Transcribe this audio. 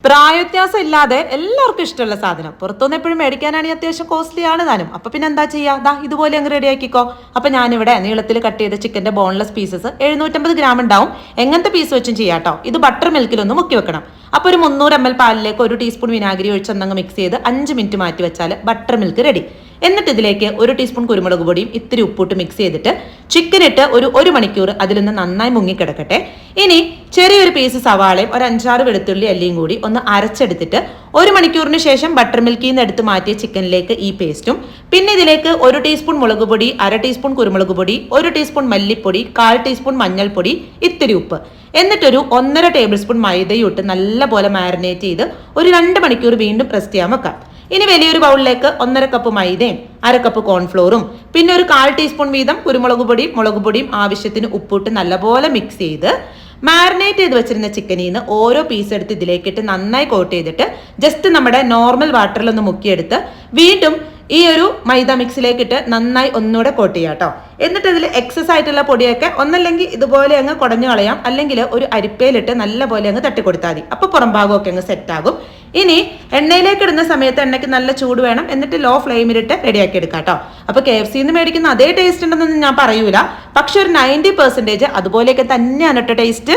പ്രായവ്യത്യാസം ഇല്ലാതെ എല്ലാവർക്കും ഇഷ്ടമുള്ള സാധനം. പുറത്തുനിന്ന് എപ്പോഴും മേടിക്കാനാണെങ്കിൽ അത്യാവശ്യം കോസ്റ്റ്ലി ആണ് താനും. അപ്പൊ പിന്നെ എന്താ ചെയ്യാ, ഇതുപോലെ അങ്ങ് റെഡി ആക്കിക്കോ. അപ്പൊ ഞാനിവിടെ നീളത്തിൽ കട്ട് ചെയ്ത ചിക്കന്റെ ബോൺലെസ് പീസസ് 750 ഗ്രാം ഉണ്ടാവും. എങ്ങനത്തെ പീസ് വെച്ചും ചെയ്യാട്ടോ. ഇത് ബട്ടർ മിൽക്കിലൊന്ന് മുക്കി വെക്കണം. അപ്പൊ ഒരു 300 ml പാലിലേക്ക് 1 ടീസ്പൂൺ വിനാഗിരി ഒഴിച്ച് ഒന്നങ്ങ് മിക്സ് ചെയ്ത് 5 മിനിറ്റ് മാറ്റി വെച്ചാൽ ബട്ടർ മിൽക്ക് റെഡി. എന്നിട്ട് ഇതിലേക്ക് 1 ടീസ്പൂൺ കുരുമുളക് പൊടിയും ഇത്തിരി ഉപ്പിട്ട് മിക്സ് ചെയ്തിട്ട് ചിക്കൻ ഇട്ട് ഒരു മണിക്കൂർ അതിൽ നിന്ന് നന്നായി മുങ്ങിക്കിടക്കട്ടെ. ഇനി ചെറിയൊരു പീസ് സവാളയും ഒരു 5-6 വെളുത്തുള്ളി അല്ലിയും കൂടി ഒന്ന് അരച്ചെടുത്തിട്ട് 1 മണിക്കൂറിന് ശേഷം ബട്ടർ മിൽക്കിൽ നിന്ന് എടുത്ത് മാറ്റിയ ചിക്കനിലേക്ക് ഈ പേസ്റ്റും പിന്നെ ഇതിലേക്ക് 1 ടീസ്പൂൺ മുളക് പൊടി, 1/2 ടീസ്പൂൺ കുരുമുളക് പൊടി, 1 ടീസ്പൂൺ മല്ലിപ്പൊടി, 1/4 ടീസ്പൂൺ മഞ്ഞൾപ്പൊടി, ഇത്തിരി ഉപ്പ്, എന്നിട്ടൊരു 1.5 ടേബിൾ സ്പൂൺ മൈദയും ഇട്ട് നല്ലപോലെ മാരിനേറ്റ് ചെയ്ത് ഒരു 2 മണിക്കൂർ വീണ്ടും റെസ്റ്റ് ചെയ്യാൻ വെക്കാം. ഇനി വലിയൊരു ബൗളിലേക്ക് 1.5 കപ്പ് മൈദയും 1/2 കപ്പ് കോൺഫ്ലോറും പിന്നെ ഒരു 1/4 ടീസ്പൂൺ വീതം കുരുമുളക് പൊടിയും മുളക് പൊടിയും ആവശ്യത്തിന് ഉപ്പിട്ട് നല്ലപോലെ മിക്സ് ചെയ്ത് മാരിനേറ്റ് ചെയ്ത് വെച്ചിരുന്ന ചിക്കനിൽ നിന്ന് ഓരോ പീസ് എടുത്ത് ഇതിലേക്കിട്ട് നന്നായി കോട്ട് ചെയ്തിട്ട് ജസ്റ്റ് നമ്മുടെ നോർമൽ വാട്ടറിൽ ഒന്ന് മുക്കിയെടുത്ത് വീണ്ടും ഈ ഒരു മൈദ മിക്സിലേക്ക് ഇട്ട് നന്നായി ഒന്നുകൂടെ കോട്ട് ചെയ്യാം കേട്ടോ. എന്നിട്ട് ഇതിൽ എക്സസ് ആയിട്ടുള്ള പൊടിയൊക്കെ ഒന്നല്ലെങ്കിൽ ഇതുപോലെ അങ്ങ് കുടഞ്ഞു കളയാം, അല്ലെങ്കിൽ ഒരു അരിപ്പയിലിട്ട് നല്ലപോലെ അങ്ങ് തട്ടിക്കൊടുത്താൽ മതി. അപ്പൊ പുറം ഭാഗമൊക്കെ അങ്ങ് സെറ്റ് ആകും. ഇനി എണ്ണയിലേക്ക് ഇടുന്ന സമയത്ത് എണ്ണയ്ക്ക് നല്ല ചൂട് വേണം. എന്നിട്ട് ലോ ഫ്ലെയിമിലിട്ട് റെഡിയാക്കി എടുക്കാം കേട്ടോ. അപ്പൊ KFC മേടിക്കുന്ന അതേ ടേസ്റ്റ് ഉണ്ടെന്നൊന്നും ഞാൻ പറയൂല, പക്ഷെ ഒരു 90% അതുപോലെയൊക്കെ തന്നെയാണ് കേട്ടോ ടേസ്റ്റ്.